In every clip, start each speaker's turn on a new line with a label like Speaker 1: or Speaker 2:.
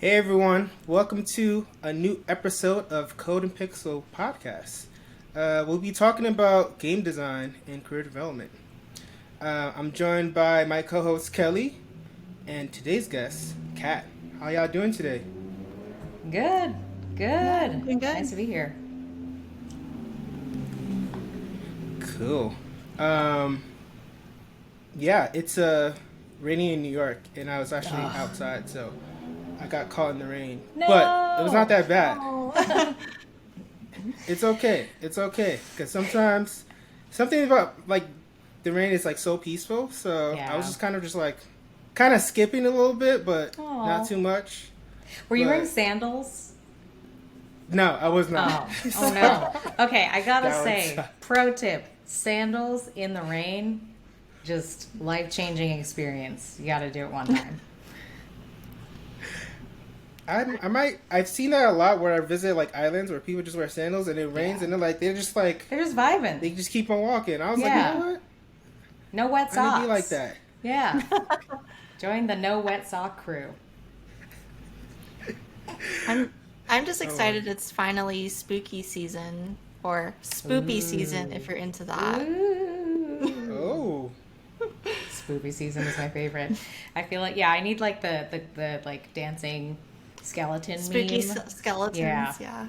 Speaker 1: Hey everyone, welcome to a new episode of Code and Pixel podcast. We'll be talking about game design and career development. I'm joined by my co-host Kelly and today's guest, Kat. How y'all doing today?
Speaker 2: Good,
Speaker 3: Yeah,
Speaker 2: good.
Speaker 3: I'm doing
Speaker 2: Nice
Speaker 3: good.
Speaker 2: to be here.
Speaker 1: Cool. Um, yeah, it's rainy in New York, and I was actually
Speaker 2: Oh,
Speaker 1: outside, so I got caught in the rain. But it was not
Speaker 2: no.
Speaker 1: that bad.
Speaker 3: Oh,
Speaker 1: It's okay. It's okay. Because sometimes something about like the rain is like so peaceful. So I was
Speaker 2: Yeah.
Speaker 1: just kind of skipping a little bit, but not
Speaker 2: Oh.
Speaker 1: too much.
Speaker 2: Were you wearing
Speaker 1: But
Speaker 2: sandals?
Speaker 1: no, I was not.
Speaker 2: Oh. Oh no. Okay, I gotta
Speaker 1: That
Speaker 2: say,
Speaker 1: was
Speaker 2: pro tip, sandals in the rain, just life-changing experience. You gotta do it one time.
Speaker 1: I've seen that a lot where I visit like islands where people just wear sandals and it rains
Speaker 2: Yeah.
Speaker 1: and they're just like
Speaker 2: They're just vibing.
Speaker 1: they just keep on walking. I was like, you know
Speaker 2: Yeah.
Speaker 1: what?
Speaker 2: No wet
Speaker 1: I need to be like
Speaker 2: socks.
Speaker 1: that.
Speaker 2: Yeah. Join the no wet sock crew.
Speaker 3: I'm I'm just
Speaker 1: Oh my.
Speaker 3: excited it's finally spooky season or spoopy season if
Speaker 1: Ooh.
Speaker 3: you're into that.
Speaker 2: Ooh.
Speaker 1: Oh.
Speaker 2: Spoopy season is my favorite. I feel like I need like the like dancing skeleton
Speaker 3: Spooky
Speaker 2: meme. Yeah,
Speaker 3: skeletons, yeah.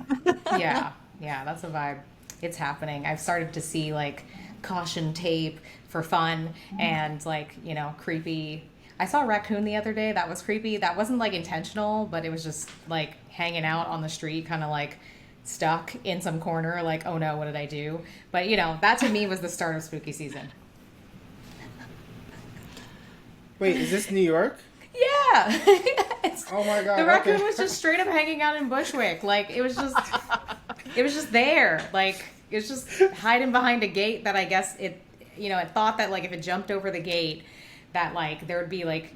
Speaker 2: yeah, yeah. That's a vibe. It's happening. I've started to see like caution tape for fun and like creepy. I saw a raccoon the other day. That was creepy. That wasn't like intentional, but it was just like hanging out on the street, kind of like stuck in some corner. Like, oh no, what did I do? But that to me was the start of spooky season.
Speaker 1: Wait, is this New York?
Speaker 2: Yeah. It's,
Speaker 1: Oh my
Speaker 2: the
Speaker 1: god.
Speaker 2: raccoon
Speaker 1: Okay.
Speaker 2: was just straight up hanging out in Bushwick. Like it was just there. Like it was just hiding behind a gate that I guess it thought that like if it jumped over the gate that like there would be like,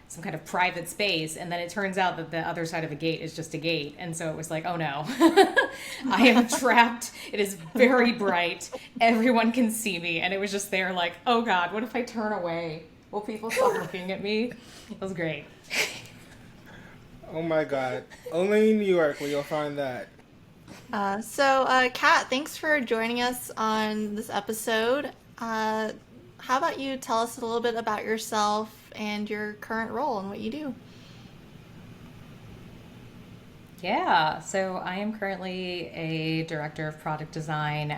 Speaker 2: some kind of private space, and then it turns out that the other side of the gate is just a gate. And so it was like, "Oh no. I am trapped. It is very bright. Everyone can see me." And it was just there like, "Oh god, what if I turn away? Will people stop looking at me?" It was great.
Speaker 1: Oh my god. Only in New York where you'll find that.
Speaker 3: Kat, thanks for joining us on this episode. How about you tell us a little bit about yourself and your current role and what you do?
Speaker 2: Yeah, so I am currently a director of product design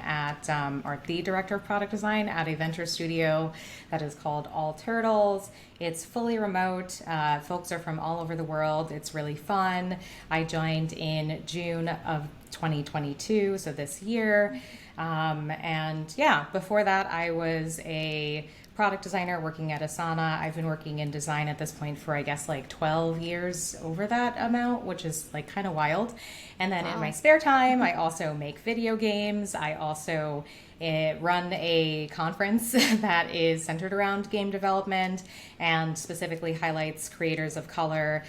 Speaker 2: or the director of product design at a venture studio that is called All Turtles. It's fully remote. Folks are from all over the world. It's really fun. I joined in June of 2022, so this year. And yeah, before that, I was a product designer working at Asana. I've been working in design at this point for, I guess, like 12 years over that amount, which is like kind of wild. And then in my
Speaker 3: Wow.
Speaker 2: spare time, I also make video games. I also run a conference that is centered around game development and specifically highlights creators of color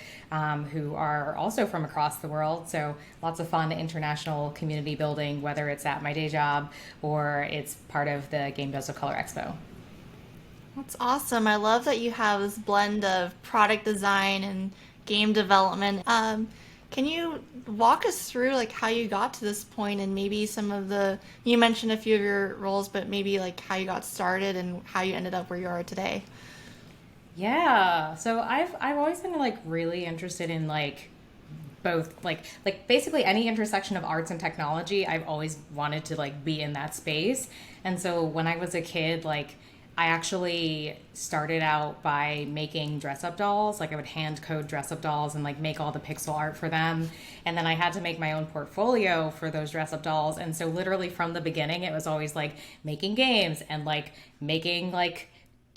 Speaker 2: who are also from across the world. So lots of fun international community building, whether it's at my day job or it's part of the Game Devs of Color Expo.
Speaker 3: That's awesome. I love that you have this blend of product design and game development. Can you walk us through like how you got to this point and maybe some of you mentioned a few of your roles, but maybe like how you got started and how you ended up where you are today?
Speaker 2: Yeah, so I've always been like really interested in like both like basically any intersection of arts and technology. I've always wanted to like be in that space. And so when I was a kid, like I actually started out by making dress up dolls. Like I would hand code dress up dolls and like make all the pixel art for them. And then I had to make my own portfolio for those dress up dolls. And so literally from the beginning it was always like making games and like making like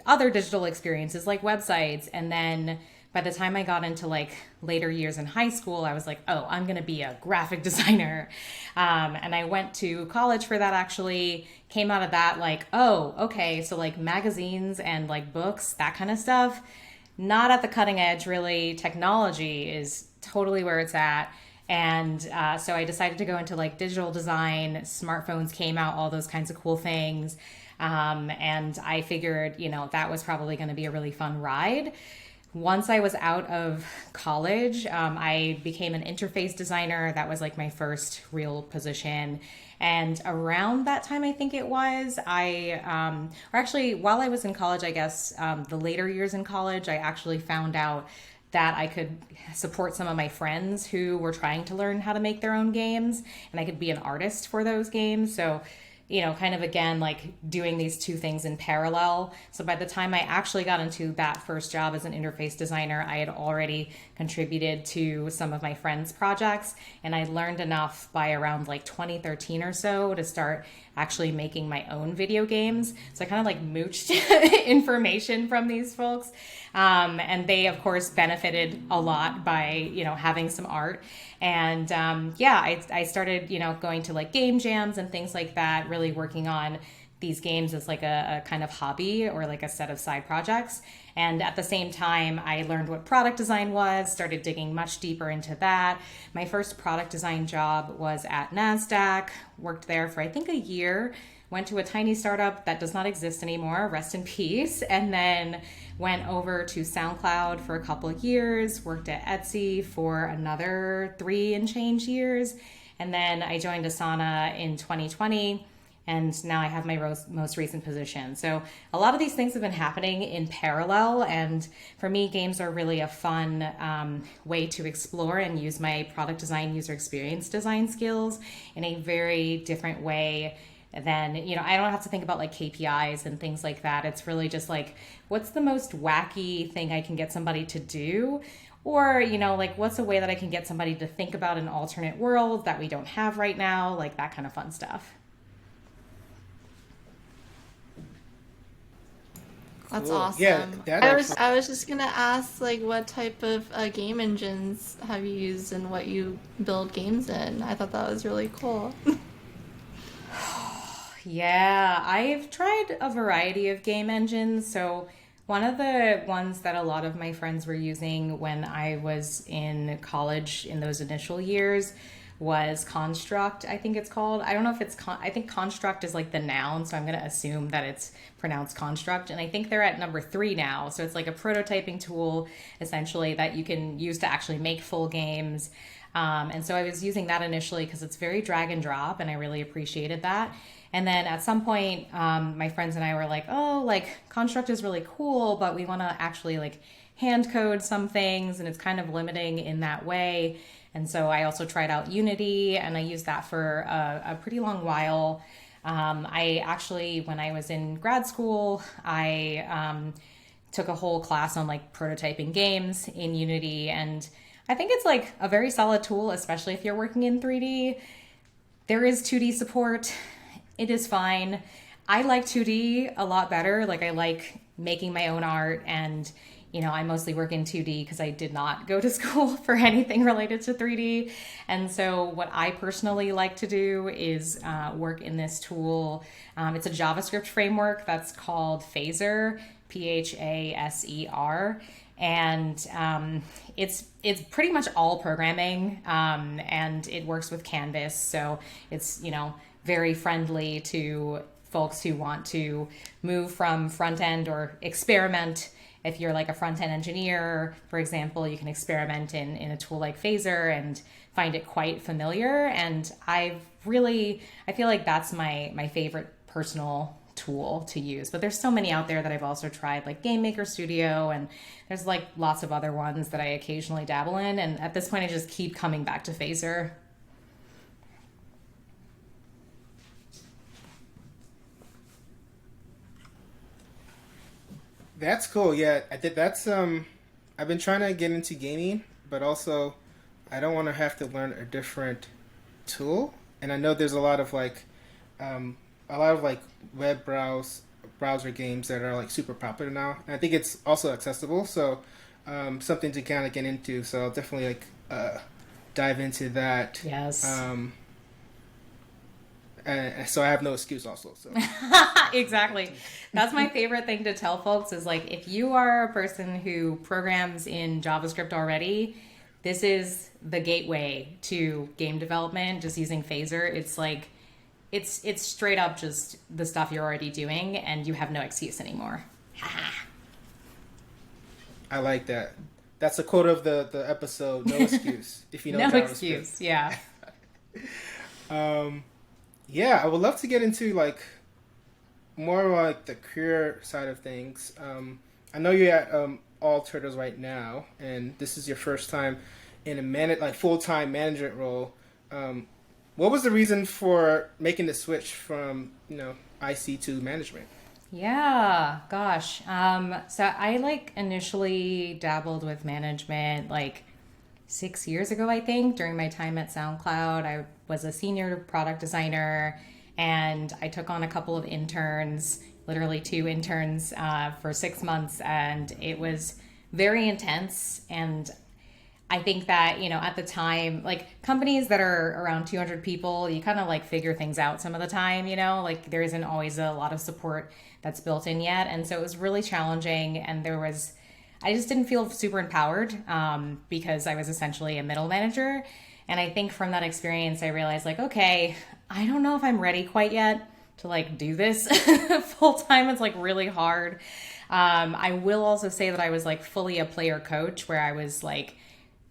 Speaker 2: other digital experiences like websites. And then by the time I got into like later years in high school, I was like, oh, I'm going to be a graphic designer. And I went to college for that actually. Came out of that like, oh, okay. So like magazines and like books, that kind of stuff, not at the cutting edge really. Technology is totally where it's at. And so I decided to go into like digital design. Smartphones came out, all those kinds of cool things. And I figured, that was probably going to be a really fun ride. once I was out of college, I became an interface designer. That was like my first real position. And around that time, I think it was, or actually, while I was in college, I guess, the later years in college, I actually found out that I could support some of my friends who were trying to learn how to make their own games, and I could be an artist for those games. So, kind of again, like doing these two things in parallel. So by the time I actually got into that first job as an interface designer, I had already contributed to some of my friends' projects, and I learned enough by around like 2013 or so to start actually making my own video games. So I kind of like mooched information from these folks. And they, of course, benefited a lot by, having some art. And I started, going to like game jams and things like that, really working on these games as like a kind of hobby or like a set of side projects. And at the same time, I learned what product design was, started digging much deeper into that. My first product design job was at NASDAQ, worked there for I think a year, went to a tiny startup that does not exist anymore, rest in peace, and then went over to SoundCloud for a couple of years, worked at Etsy for another 3 and change years, and then I joined Asana in 2020. And now I have my most recent position. So a lot of these things have been happening in parallel. And for me, games are really a fun way to explore and use my product design, user experience design skills in a very different way than, I don't have to think about like KPIs and things like that. It's really just like, what's the most wacky thing I can get somebody to do? Or, like what's a way that I can get somebody to think about an alternate world that we don't have right now? Like that kind of fun stuff.
Speaker 3: That's
Speaker 1: Cool.
Speaker 3: awesome.
Speaker 1: Yeah, that
Speaker 3: I was just gonna ask, like, what type of game engines have you used and what you build games in? I thought that was really cool.
Speaker 2: Yeah, I've tried a variety of game engines. So, one of the ones that a lot of my friends were using when I was in college in those initial years was Construct, I think it's called. I don't know if it's, I think Construct is like the noun, so I'm going to assume that it's pronounced Construct. And I think they're at number 3 now. So, it's like a prototyping tool, essentially, that you can use to actually make full games. And so I was using that initially because it's very drag and drop, and I really appreciated that. And then at some point, my friends and I were like, oh, like Construct is really cool, but we want to actually like hand code some things, and it's kind of limiting in that way. And so I also tried out Unity, and I used that for a pretty long while. I actually, when I was in grad school, I took a whole class on like prototyping games in Unity, and I think it's like a very solid tool, especially if you're working in 3D. There is 2D support. It is fine. I like 2D a lot better. Like I like making my own art, and I mostly work in 2D because I did not go to school for anything related to 3D. And so what I personally like to do is work in this tool. It's a JavaScript framework that's called Phaser, Phaser. And it's pretty much all programming, and it works with Canvas. So it's, very friendly to folks who want to move from front end or experiment. If you're like a front end engineer, for example, you can experiment in a tool like Phaser and find it quite familiar. And I feel like that's my favorite personal tool to use. But there's so many out there that I've also tried, like Game Maker Studio, and there's like lots of other ones that I occasionally dabble in. And at this point, I just keep coming back to Phaser.
Speaker 1: That's cool. Yeah, I think that's I've been trying to get into gaming, but also I don't want to have to learn a different tool. And I know there's a lot of like browser games that are like super popular now. And I think it's also accessible, so something to kind of get into. So I'll definitely like dive into that.
Speaker 2: Yes.
Speaker 1: And so I have no excuse also. So
Speaker 2: Exactly. That's my favorite thing to tell folks is like, if you are a person who programs in JavaScript already, this is the gateway to game development, just using Phaser. It's like, it's straight up just the stuff you're already doing, and you have no excuse anymore.
Speaker 1: I like that. That's a quote of the episode. No excuse if you know
Speaker 2: No
Speaker 1: JavaScript.
Speaker 2: excuse. Yeah.
Speaker 1: Um, yeah, I would love to get into like more like the career side of things. I know you're at All Turtles right now, and this is your first time in a like full time management role. Um, what was the reason for making the switch from IC to management?
Speaker 2: Yeah, gosh. So I like initially dabbled with management like 6 years ago, I think, during my time at SoundCloud. I was a senior product designer and I took on a couple of interns, literally two interns for 6 months, and it was very intense. And I think that, at the time, like companies that are around 200 people, you kind of like figure things out some of the time, like there isn't always a lot of support that's built in yet. And so it was really challenging. And I just didn't feel super empowered because I was essentially a middle manager. And I think from that experience, I realized like, okay, I don't know if I'm ready quite yet to like do this full time. It's like really hard. I will also say that I was like fully a player coach where I was like,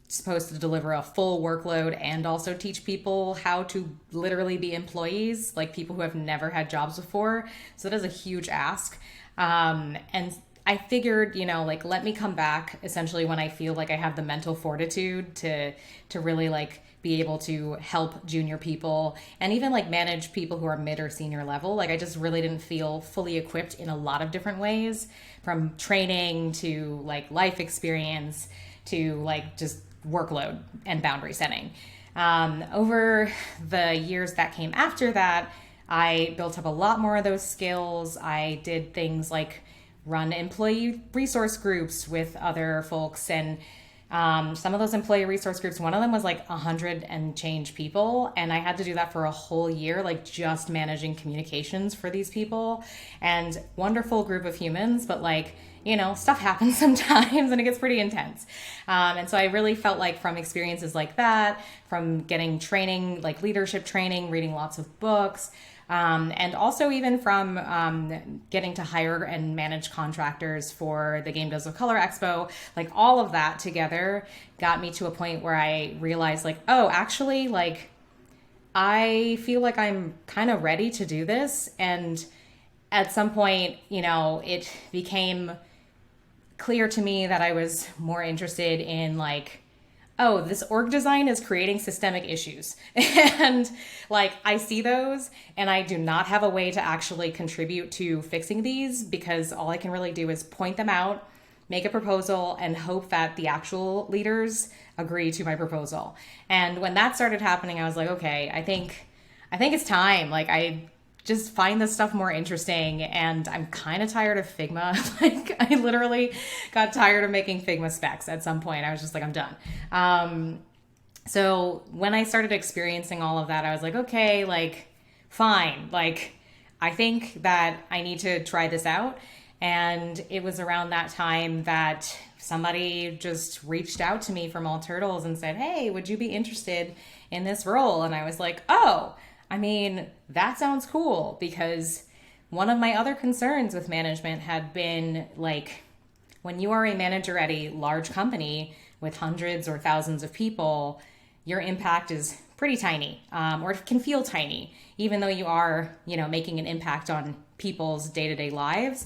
Speaker 2: supposed to deliver a full workload and also teach people how to literally be employees, like people who have never had jobs before. So that is a huge ask. And I figured, like let me come back essentially when I feel like I have the mental fortitude to really like be able to help junior people and even like manage people who are mid or senior level. Like I just really didn't feel fully equipped in a lot of different ways, from training to like life experience to like just workload and boundary setting. Over the years that came after that, I built up a lot more of those skills. I did things like run employee resource groups with other folks, and some of those employee resource groups, one of them was like 100 and change people, and I had to do that for a whole year, like just managing communications for these people. And wonderful group of humans, but like stuff happens sometimes and it gets pretty intense. And so I really felt like from experiences like that, from getting training, like leadership training, reading lots of books, and also even from getting to hire and manage contractors for the Game Devs of Color Expo, like all of that together got me to a point where I realized like, oh, actually, like I feel like I'm kind of ready to do this. And at some point, it became clear to me that I was more interested in like, oh, this org design is creating systemic issues. And like, I see those and I do not have a way to actually contribute to fixing these because all I can really do is point them out, make a proposal, and hope that the actual leaders agree to my proposal. And when that started happening, I was like, okay, I think it's time. Like I just find this stuff more interesting, and I'm kind of tired of Figma. Like I literally got tired of making Figma specs at some point. I was just like, I'm done. So when I started experiencing all of that, I was like, okay, like fine. Like I think that I need to try this out. And it was around that time that somebody just reached out to me from All Turtles and said, hey, would you be interested in this role? And I was like, oh, I mean, that sounds cool, because one of my other concerns with management had been like, when you are a manager at a large company with hundreds or thousands of people, your impact is pretty tiny, or it can feel tiny, even though you are, making an impact on people's day-to-day lives.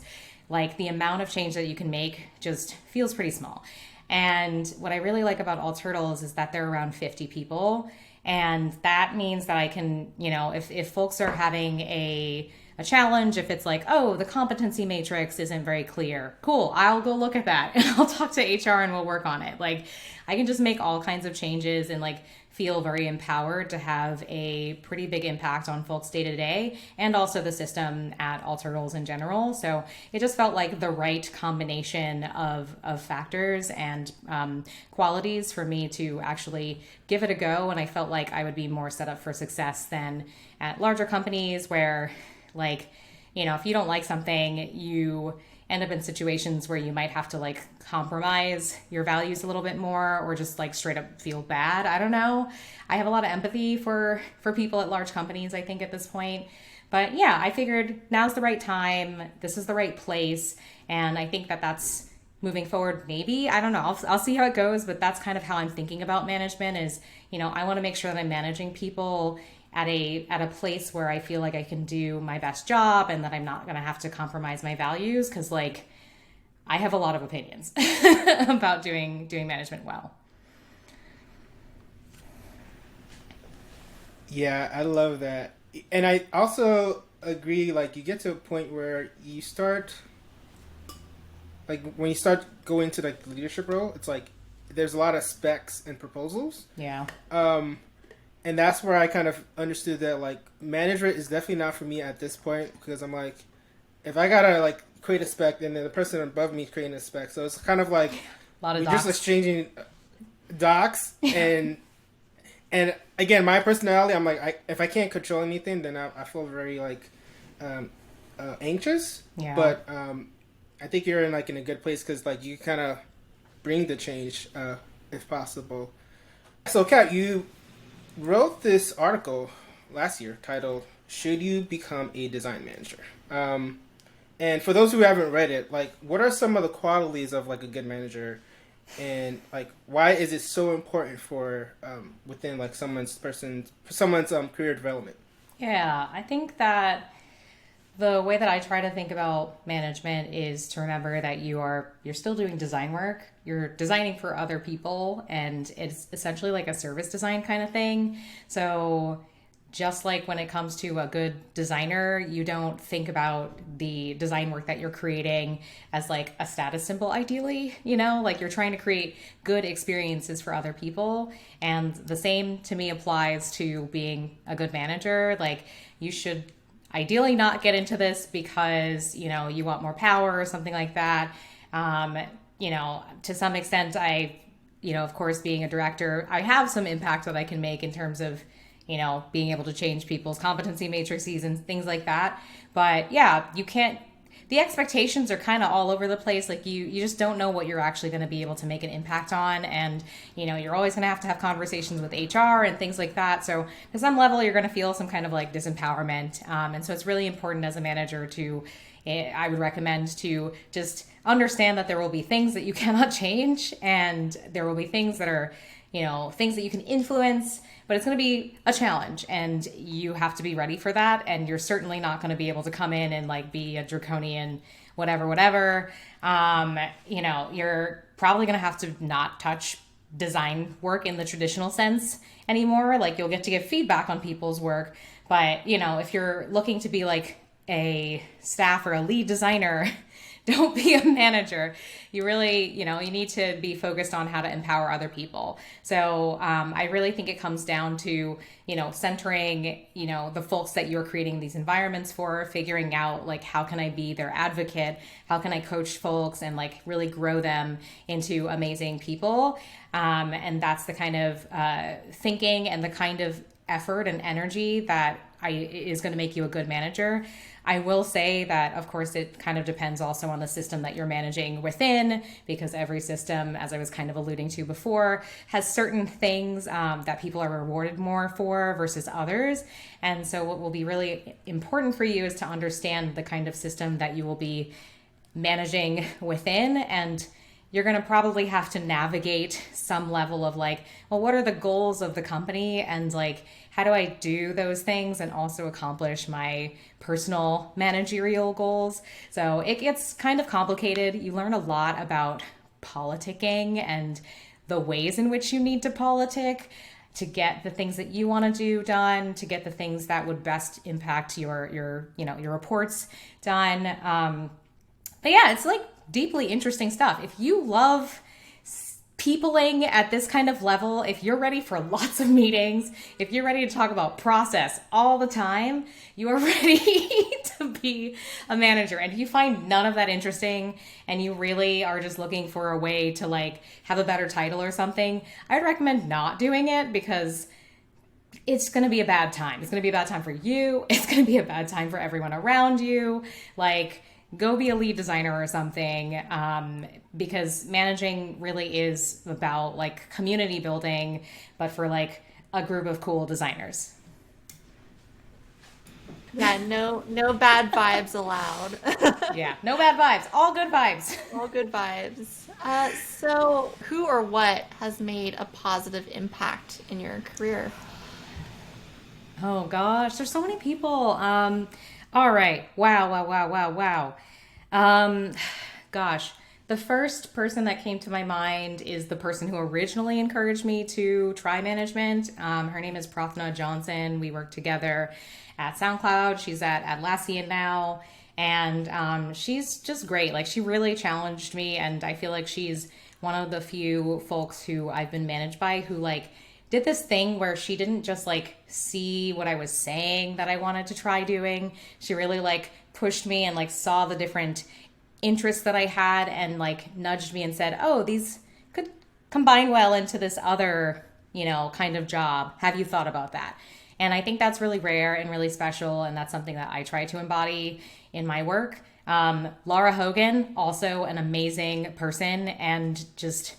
Speaker 2: Like the amount of change that you can make just feels pretty small. And what I really like about All Turtles is that they're around 50 people. And that means that I can, if folks are having a challenge, if it's like, oh, the competency matrix isn't very clear, cool, I'll go look at that and I'll talk to HR and we'll work on it. Like I can just make all kinds of changes and like feel very empowered to have a pretty big impact on folks day to day, and also the system at All Turtles in general. So it just felt like the right combination of factors and qualities for me to actually give it a go. And I felt like I would be more set up for success than at larger companies where, like, if you don't like something, you end up in situations where you might have to like compromise your values a little bit more, or just like straight up feel bad. I don't know. I have a lot of empathy for people at large companies, I think, at this point. But yeah, I figured now's the right time. This is the right place. And I think that that's moving forward, maybe. I don't know. I'll see how it goes, but that's kind of how I'm thinking about management is, I want to make sure that I'm managing people at a place where I feel like I can do my best job and that I'm not going to have to compromise my values, cuz like I have a lot of opinions about doing management well.
Speaker 1: Yeah, I love that. And I also agree, like, you get to a point where you start, like, when you start going to, like, the leadership role, it's like there's a lot of specs and proposals.
Speaker 2: Yeah.
Speaker 1: Um, and that's where I kind of understood that, like, management is definitely not for me at this point because I'm like, if I gotta, like, create a spec, then the person above me is creating a spec. So it's kind of like
Speaker 2: A lot of
Speaker 1: we're
Speaker 2: docs.
Speaker 1: just exchanging docs and again, my personality, I'm like, if I can't control anything, then I feel very like um, anxious.
Speaker 2: Yeah.
Speaker 1: But I think you're in a good place because like you kind of bring the change if possible. So, Kat, you wrote this article last year titled "Should You Become a Design Manager?" And for those who haven't read it, like, what are some of the qualities of like a good manager? And like why is it so important for within like someone's career development?
Speaker 2: Yeah, I think that the way that I try to think about management is to remember that you're still doing design work. You're designing for other people and it's essentially like a service design kind of thing. So just like when it comes to a good designer, you don't think about the design work that you're creating as like a status symbol, ideally, like you're trying to create good experiences for other people. And the same to me applies to being a good manager. Like you should ideally not get into this because, you want more power or something like that. To some extent, of course, being a director, I have some impact that I can make in terms of being able to change people's competency matrices and things like that. But yeah, you can't, the expectations are kind of all over the place. Like you just don't know what you're actually going to be able to make an impact on. And, you're always going to have conversations with HR and things like that. So to some level, you're going to feel some kind of like disempowerment. And so it's really important as a manager I would recommend to just understand that there will be things that you cannot change and there will be things that are, things that you can influence, but it's going to be a challenge and you have to be ready for that. And you're certainly not going to be able to come in and like be a draconian, whatever. You're probably going to have to not touch design work in the traditional sense anymore. Like you'll get to give feedback on people's work. But, if you're looking to be like a staff or a lead designer, don't be a manager. You really, you need to be focused on how to empower other people. So I really think it comes down to, centering, the folks that you're creating these environments for, figuring out like, how can I be their advocate? How can I coach folks and like really grow them into amazing people? And that's the kind of thinking and the kind of effort and energy that is going to make you a good manager. I will say that, of course, it kind of depends also on the system that you're managing within, because every system, as I was kind of alluding to before, has certain things that people are rewarded more for versus others. And so what will be really important for you is to understand the kind of system that you will be managing within. And you're going to probably have to navigate some level of like, well, what are the goals of the company? And like, how do I do those things and also accomplish my personal managerial goals? So it gets kind of complicated. You learn a lot about politicking and the ways in which you need to politic to get the things that you want to do done, to get the things that would best impact your reports done. But yeah, it's like deeply interesting stuff. If you love peopling at this kind of level, if you're ready for lots of meetings, if you're ready to talk about process all the time, you are ready to be a manager. And if you find none of that interesting and you really are just looking for a way to like have a better title or something, I'd recommend not doing it because it's going to be a bad time. It's going to be a bad time for you. It's going to be a bad time for everyone around you. Like, go be a lead designer or something, because managing really is about like community building, but for like a group of cool designers.
Speaker 3: Yeah, no bad vibes allowed.
Speaker 2: Yeah, no bad vibes, all good vibes.
Speaker 3: All good vibes. So who or what has made a positive impact in your career?
Speaker 2: Oh gosh, there's so many people. All right. Wow, wow, wow, wow, wow. Um, gosh, the first person that came to my mind is the person who originally encouraged me to try management. Her name is Prathna Johnson. We work together at SoundCloud. She's at Atlassian now. And she's just great. Like, she really challenged me. And I feel like she's one of the few folks who I've been managed by who, like, did this thing where she didn't just like see what I was saying that I wanted to try doing. She really like pushed me and like saw the different interests that I had and like nudged me and said, "Oh, these could combine well into this other, kind of job. Have you thought about that?" And I think that's really rare and really special, and that's something that I try to embody in my work. Laura Hogan, also an amazing person and just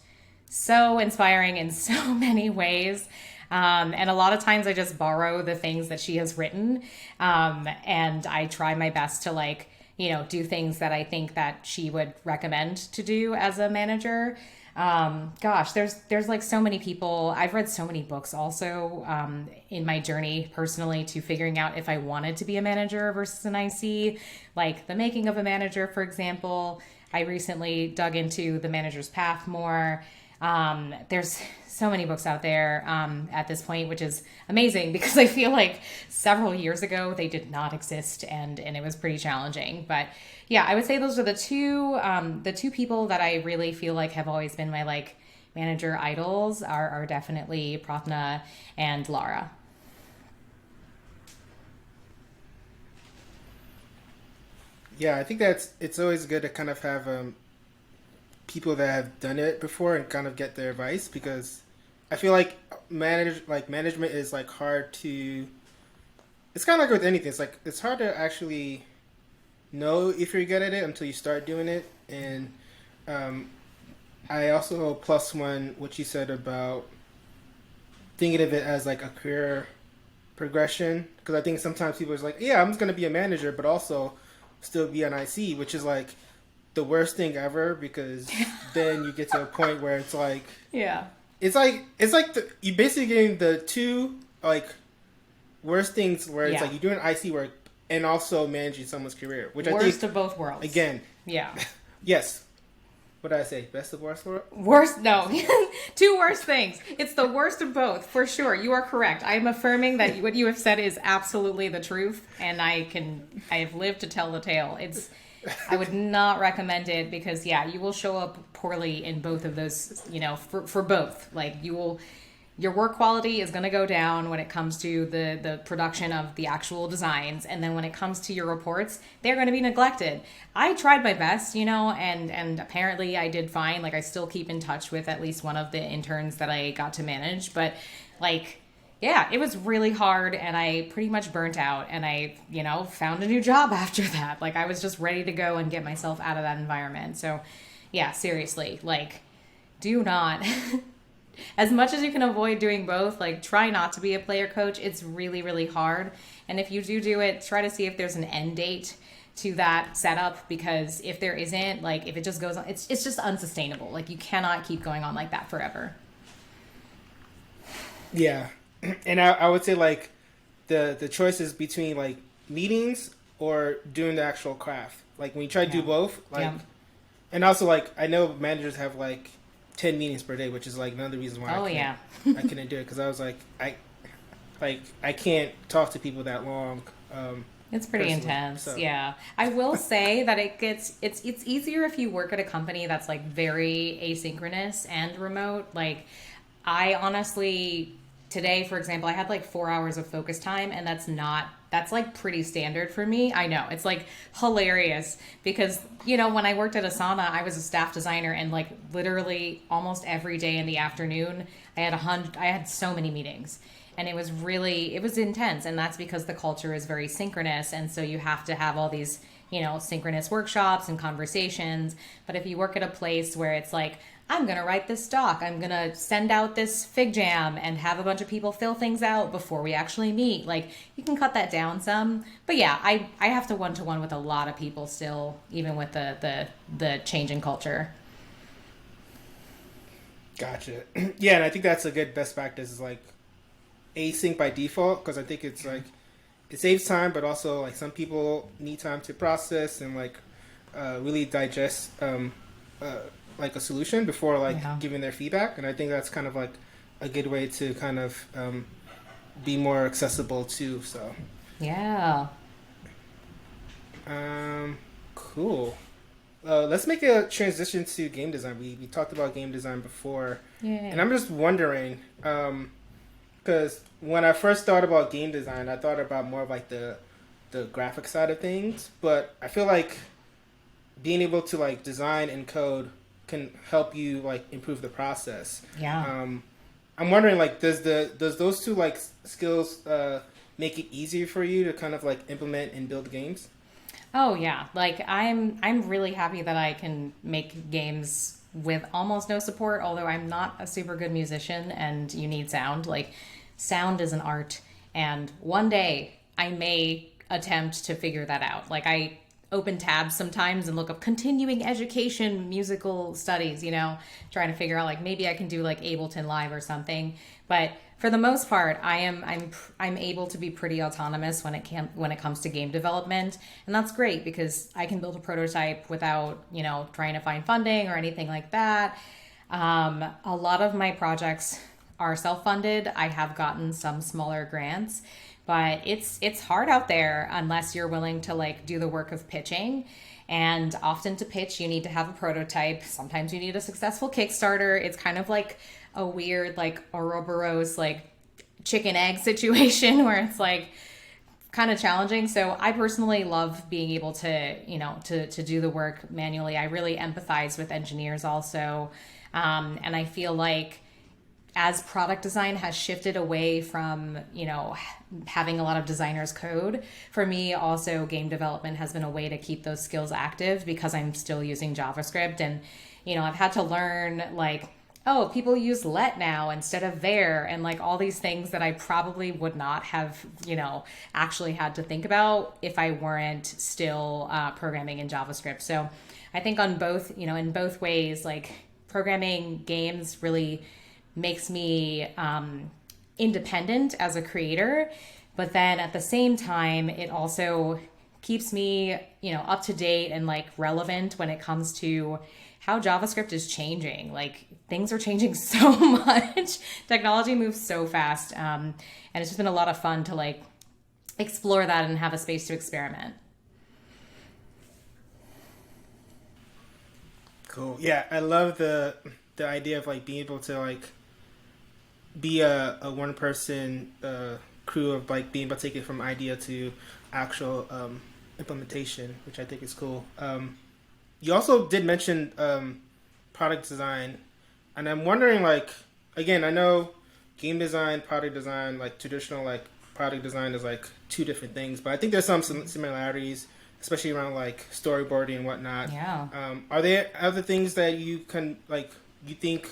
Speaker 2: so inspiring in so many ways. And a lot of times I just borrow the things that she has written. And I try my best to like, do things that I think that she would recommend to do as a manager. Gosh, there's like so many people. I've read so many books also in my journey personally to figuring out if I wanted to be a manager versus an IC, like The Making of a Manager, for example. I recently dug into The Manager's Path more. There's so many books out there at this point, which is amazing because I feel like several years ago they did not exist, and it was pretty challenging. But yeah, I would say those are the two people that I really feel like have always been my like manager idols are definitely Prathna and Lara.
Speaker 1: Yeah, I think it's always good to kind of have people that have done it before and kind of get their advice because I feel like management is like hard to. It's kind of like with anything. It's like it's hard to actually know if you're good at it until you start doing it. And um, I also plus one what you said about thinking of it as like a career progression because I think sometimes people are like, yeah, I'm just gonna be a manager, but also still be an IC, which is like the worst thing ever because then you get to a point where it's like
Speaker 2: Yeah.
Speaker 1: it's like you basically getting the two like worst things where it's
Speaker 2: Yeah.
Speaker 1: like you're doing IC work and also managing someone's career, which I
Speaker 2: Worst
Speaker 1: think
Speaker 2: of both worlds.
Speaker 1: again,
Speaker 2: Yeah.
Speaker 1: yes. What did I say? Best of worst world?
Speaker 2: Worst, no. Two worst things. It's the worst of both, for sure. You are correct. I am affirming that what you have said is absolutely the truth, and I have lived to tell the tale. I would not recommend it because, yeah, you will show up poorly in both of those, for both. Like, your work quality is going to go down when it comes to the production of the actual designs. And then when it comes to your reports, they're going to be neglected. I tried my best, and apparently I did fine. Like, I still keep in touch with at least one of the interns that I got to manage. But, like, yeah, it was really hard and I pretty much burnt out. And I, found a new job after that. Like, I was just ready to go and get myself out of that environment. So, yeah, seriously, like, do not. As much as you can avoid doing both, like try not to be a player coach. It's really, really hard. And if you do it, try to see if there's an end date to that setup because if there isn't, like if it just goes on, it's just unsustainable. Like you cannot keep going on like that forever.
Speaker 1: Yeah, and I would say like the choices between like meetings or doing the actual craft. Like when you try to do
Speaker 2: Yeah.
Speaker 1: both, like
Speaker 2: Yeah.
Speaker 1: and also like I know managers have like 10 meetings per day, which is like one of the reasons why
Speaker 2: Oh
Speaker 1: I
Speaker 2: yeah.
Speaker 1: couldn't do it because I was I can't talk to people that long.
Speaker 2: It's pretty
Speaker 1: Personally,
Speaker 2: intense.
Speaker 1: so.
Speaker 2: Yeah. I will say that it's easier if you work at a company that's like very asynchronous and remote. Like I honestly today, for example, I had like 4 hours of focus time and that's like pretty standard for me. I know. It's like hilarious because, when I worked at Asana, I was a staff designer and like literally almost every day in the afternoon, I had so many meetings. And it was intense. And that's because the culture is very synchronous. And so you have to have all these, synchronous workshops and conversations. But if you work at a place where it's like I'm going to write this doc. I'm going to send out this fig jam and have a bunch of people fill things out before we actually meet. Like, you can cut that down some. But yeah, I have to one-to-one with a lot of people still, even with the change in culture.
Speaker 1: Gotcha. Yeah, and I think that's a good best practice is like async by default because I think it's like it saves time, but also like some people need time to process and like really digest like a solution before like
Speaker 2: Yeah.
Speaker 1: giving their feedback, and I think that's kind of like a good way to kind of be more accessible too. So
Speaker 2: Yeah.
Speaker 1: cool. Let's make a transition to game design. We talked about game design before,
Speaker 2: Yeah.
Speaker 1: and I'm just wondering, because when I first thought about game design, I thought about more of like the graphic side of things. But I feel like being able to like design and code can help you like improve the process.
Speaker 2: Yeah.
Speaker 1: I'm wondering like does those two like skills make it easier for you to kind of like implement and build games?
Speaker 2: Oh yeah, like I'm really happy that I can make games with almost no support, although I'm not a super good musician and you need sound. Like sound is an art and one day I may attempt to figure that out. Like I open tabs sometimes and look up continuing education musical studies, trying to figure out like maybe I can do like Ableton Live or something. But for the most part, I'm able to be pretty autonomous when it comes to game development, and that's great because I can build a prototype without trying to find funding or anything like that. A lot of my projects are self-funded. I have gotten some smaller grants, but it's hard out there unless you're willing to like do the work of pitching. And often to pitch, you need to have a prototype. Sometimes you need a successful Kickstarter. It's kind of like a weird like Ouroboros like chicken egg situation where it's like kind of challenging. So I personally love being able to, to do the work manually. I really empathize with engineers also. And I feel like as product design has shifted away from, having a lot of designers code, for me also game development has been a way to keep those skills active because I'm still using JavaScript. And, I've had to learn like, oh, people use let now instead of there, and like all these things that I probably would not have, actually had to think about if I weren't still programming in JavaScript. So I think on both, in both ways, like programming games really makes me independent as a creator, but then at the same time, it also keeps me, up to date and like relevant when it comes to how JavaScript is changing. Like things are changing so much. Technology moves so fast. And it's just been a lot of fun to like explore that and have a space to experiment.
Speaker 1: Cool. Yeah, I love the idea of like being able to like be a one person crew of like being able to take it from idea to actual implementation, which I think is cool. You also did mention product design, and I'm wondering like again, I know game design, product design, like traditional like product design is like two different things, but I think there's some similarities, especially around like storyboarding and whatnot.
Speaker 2: Yeah.
Speaker 1: Are there other things that you can like you think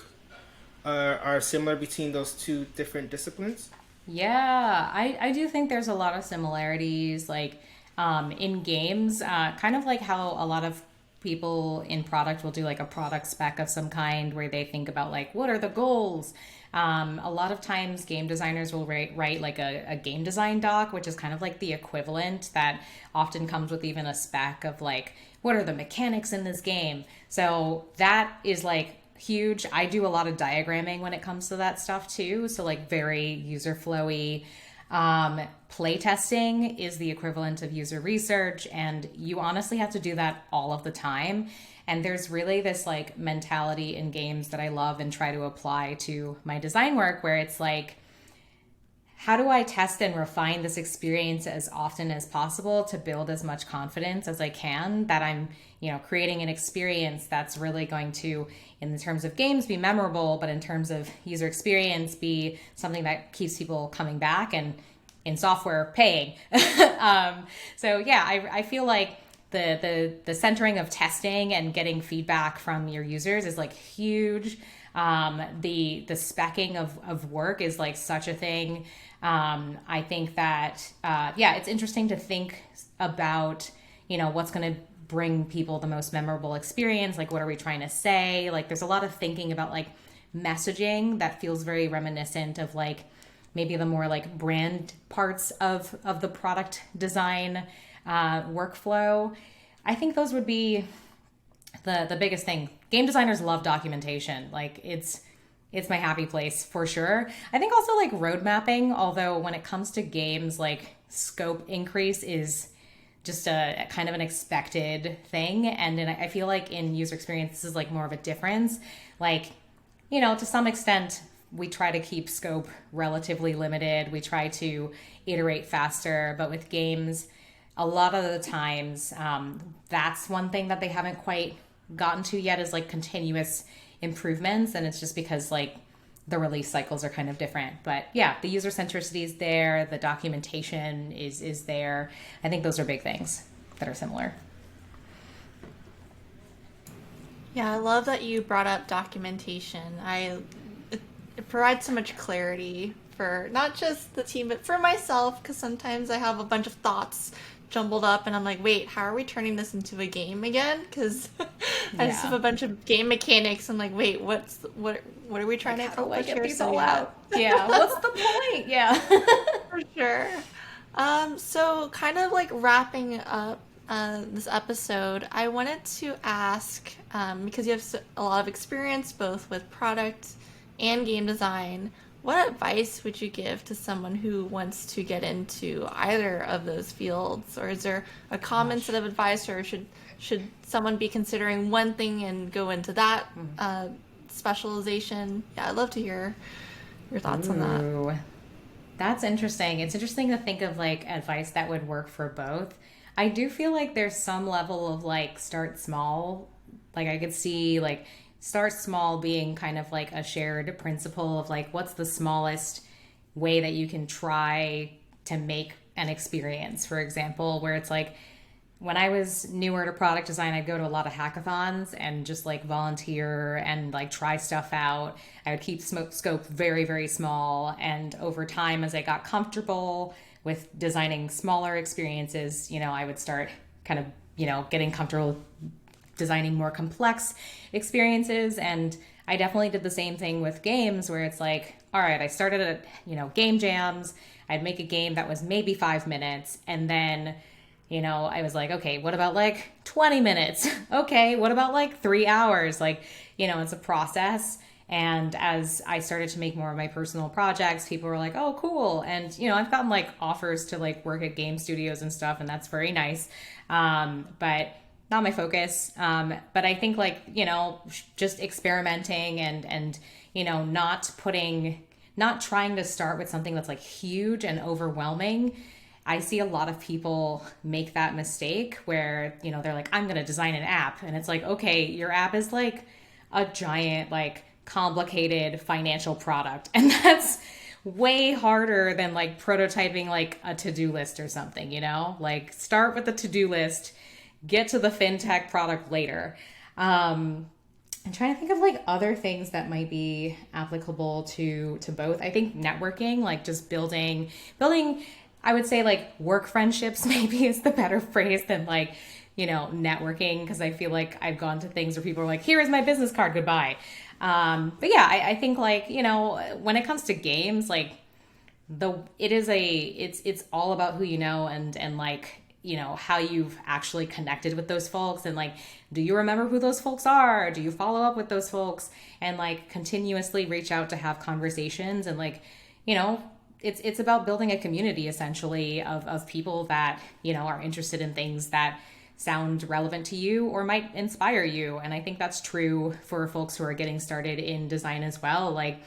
Speaker 1: are similar between those two different disciplines?
Speaker 2: Yeah, I do think there's a lot of similarities, like in games, kind of like how a lot of people in product will do like a product spec of some kind where they think about like what are the goals. A lot of times game designers will write like a game design doc, which is kind of like the equivalent that often comes with even a spec of like what are the mechanics in this game. So that is like huge. I do a lot of diagramming when it comes to that stuff too. So like very user flowy. Play testing is the equivalent of user research, and you honestly have to do that all of the time. And there's really this like mentality in games that I love and try to apply to my design work where it's like, how do I test and refine this experience as often as possible to build as much confidence as I can that I'm, creating an experience that's really going to, in terms of games, be memorable, but in terms of user experience, be something that keeps people coming back and in software paying. So yeah, I feel like the centering of testing and getting feedback from your users is like huge. The specking of work is like such a thing. I think that it's interesting to think about, what's going to bring people the most memorable experience. Like, what are we trying to say? Like, there's a lot of thinking about like messaging that feels very reminiscent of like maybe the more like brand parts of the product design workflow. I think those would be the biggest thing. Game designers love documentation. Like, it's my happy place for sure. I think also like road mapping, although when it comes to games, like scope increase is just a kind of an expected thing. And then I feel like in user experience, this is like more of a difference. Like, to some extent, we try to keep scope relatively limited. We try to iterate faster, but with games, a lot of the times, that's one thing that they haven't quite gotten to yet is like continuous improvements. And it's just because like the release cycles are kind of different. But yeah, the user centricity is there. The documentation is there. I think those are big things that are similar.
Speaker 3: Yeah, I love that you brought up documentation. It provides so much clarity for not just the team, but for myself, because sometimes I have a bunch of thoughts jumbled up and I'm like, wait, how are we turning this into a game again? Because I just have a bunch of game mechanics. I'm like, wait, what are we trying to accomplish here?
Speaker 2: These all out. Yeah, what's the point? Yeah.
Speaker 3: For sure. So kind of like wrapping up this episode, I wanted to ask, because you have a lot of experience both with product and game design, what advice would you give to someone who wants to get into either of those fields? Or is there a common set of advice, or should someone be considering one thing and go into that specialization? Yeah, I'd love to hear your thoughts on that.
Speaker 2: That's interesting. It's interesting to think of like advice that would work for both. I do feel like there's some level of like start small. Like I could see like start small being kind of like a shared principle of like what's the smallest way that you can try to make an experience, for example, where it's like when I was newer to product design, I'd go to a lot of hackathons and just like volunteer and like try stuff out. I would keep scope very, very small. And over time, as I got comfortable with designing smaller experiences, I would start kind of, getting comfortable designing more complex experiences. And I definitely did the same thing with games where it's like, all right, I started at, game jams. I'd make a game that was maybe 5 minutes. And then, I was like, okay, what about like 20 minutes? Okay, what about like 3 hours? Like, it's a process. And as I started to make more of my personal projects, people were like, oh, cool. And, I've gotten like offers to like work at game studios and stuff, and that's very nice. But not my focus. But I think like, just experimenting and, not trying to start with something that's like huge and overwhelming. I see a lot of people make that mistake where, they're like, I'm going to design an app. And it's like, okay, your app is like a giant, like complicated financial product. And that's way harder than like prototyping like a to-do list or something, like start with the to-do list, get to the fintech product later. I'm trying to think of like other things that might be applicable to both. I think networking, like just building, I would say like work friendships maybe is the better phrase than like, networking. Because I feel like I've gone to things where people are like, here is my business card, goodbye. But yeah, I think like, when it comes to games, like it's all about who you know and like, how you've actually connected with those folks, and like, do you remember who those folks are? Do you follow up with those folks and like continuously reach out to have conversations? And like, it's about building a community essentially of people that, are interested in things that sound relevant to you or might inspire you. And I think that's true for folks who are getting started in design as well. Like,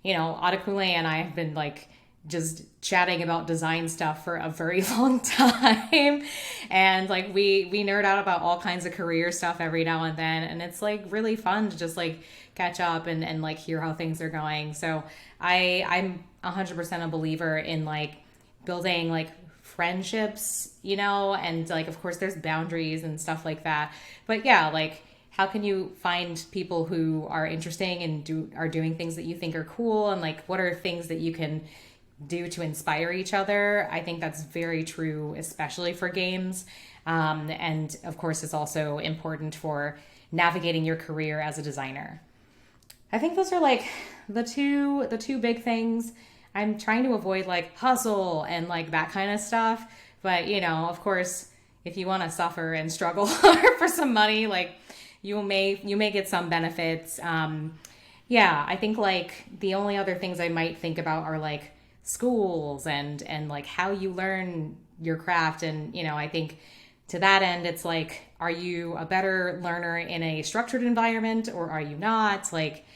Speaker 2: Adekule and I have been like just chatting about design stuff for a very long time. And like we nerd out about all kinds of career stuff every now and then. And it's like really fun to just like catch up and like hear how things are going. So I'm 100% a believer in like building like friendships, and like, of course, there's boundaries and stuff like that. But yeah, like, how can you find people who are interesting and are doing things that you think are cool? And like, what are things that you can do to inspire each other? I think that's very true, especially for games. And of course, it's also important for navigating your career as a designer. I think those are like the two big things. I'm trying to avoid like hustle and like that kind of stuff. But of course, if you want to suffer and struggle for some money, like you may get some benefits. Yeah, I think like the only other things I might think about are like schools and like how you learn your craft. And I think to that end, it's like, are you a better learner in a structured environment or are you not? Like,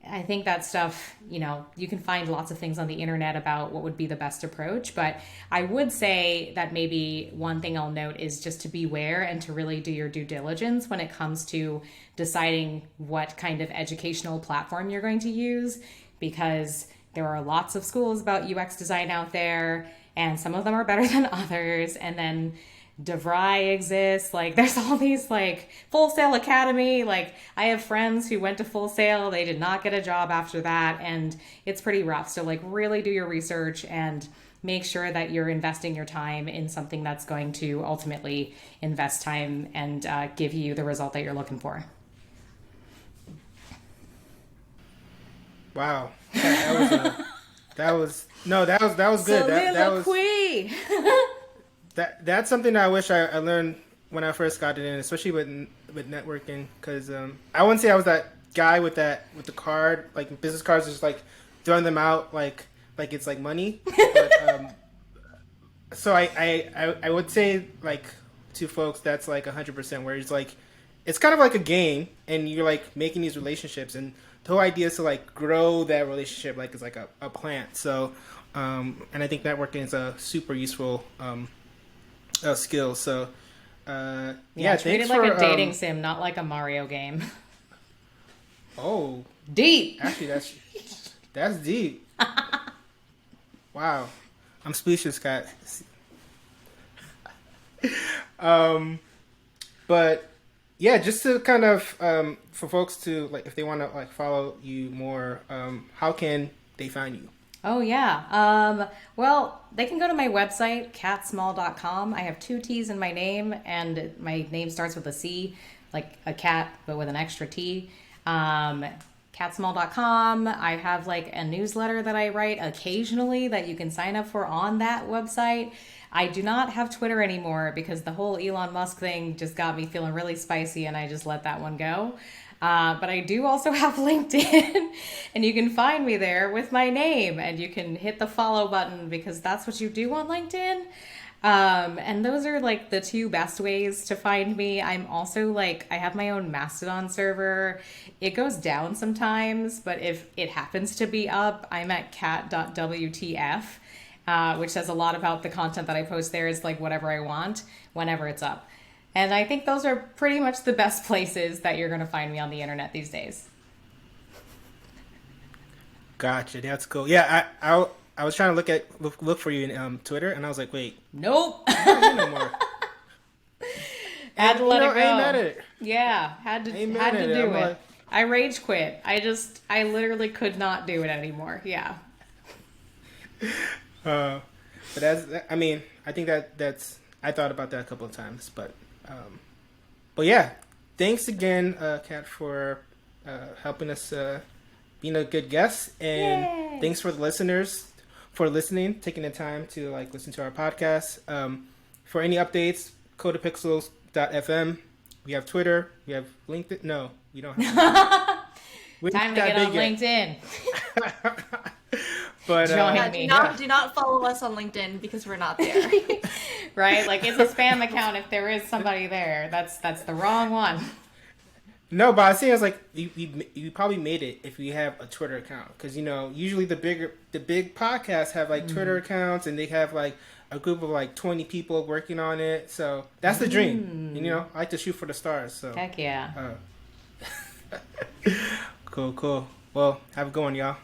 Speaker 2: I think that stuff, you can find lots of things on the internet about what would be the best approach. But I would say that maybe one thing I'll note is just to beware and to really do your due diligence when it comes to deciding what kind of educational platform you're going to use, because there are lots of schools about UX design out there, and some of them are better than others. And then DeVry exists. Like, there's all these like Full Sail Academy. Like, I have friends who went to Full Sail. They did not get a job after that, and it's pretty rough. So like, really do your research and make sure that you're investing your time in something that's going to ultimately invest time and give you the result that you're looking for.
Speaker 1: Wow, that was good. That was that's something that I wish I learned when I first got it in, especially with networking. Because I wouldn't say I was that guy with the card, like business cards, just like throwing them out like it's like money. But, so I would say like to folks that's like 100%, where it's like it's kind of like a game, and you're like making these relationships, and the whole idea is to like grow that relationship like it's like a plant. So and I think networking is a super useful skill. So
Speaker 2: yeah, treat it like a dating sim, not like a Mario game.
Speaker 1: Oh,
Speaker 2: deep.
Speaker 1: Actually, that's deep. Wow, I'm speechless, Kat. But yeah, just to kind of for folks to like, if they want to like follow you more, how can they find you?
Speaker 2: Oh, yeah. Well, they can go to my website, cattsmall.com. I have 2 T's in my name, and my name starts with a C, like a cat, but with an extra T. Cattsmall.com. I have like a newsletter that I write occasionally that you can sign up for on that website. I do not have Twitter anymore because the whole Elon Musk thing just got me feeling really spicy, and I just let that one go. But I do also have LinkedIn, and you can find me there with my name, and you can hit the follow button because that's what you do on LinkedIn. And those are like the 2 best ways to find me. I'm also like, I have my own Mastodon server. It goes down sometimes, but if it happens to be up, I'm at cat.wtf, which says a lot about the content that I post there. Is like whatever I want whenever it's up. And I think those are pretty much the best places that you're going to find me on the internet these days. Gotcha.
Speaker 1: That's cool. Yeah, I was trying to look for you in Twitter, and I was like, wait.
Speaker 2: Nope.
Speaker 1: No more.
Speaker 2: Had to let it go.
Speaker 1: I ain't mad at it.
Speaker 2: Yeah, had to do it. Like... I rage quit. I literally could not do it anymore. Yeah.
Speaker 1: But I think that's I thought about that a couple of times, but yeah, thanks again, Kat, for helping us being a good guest, and Yay! Thanks for the listeners for listening, taking the time to like listen to our podcast. For any updates, codepixels.fm. We have Twitter. We have LinkedIn. No, we don't have
Speaker 2: time to get on LinkedIn.
Speaker 1: But
Speaker 3: do not follow us on LinkedIn because we're not there.
Speaker 2: Right? Like, it's a spam account if there is somebody there. That's the wrong one.
Speaker 1: No, but I was like, you probably made it if you have a Twitter account, because usually the big podcasts have like Twitter accounts, and they have like a group of like 20 people working on it. So that's the dream. I like to shoot for the stars. So
Speaker 2: heck yeah.
Speaker 1: Cool. Well, have a good one, y'all.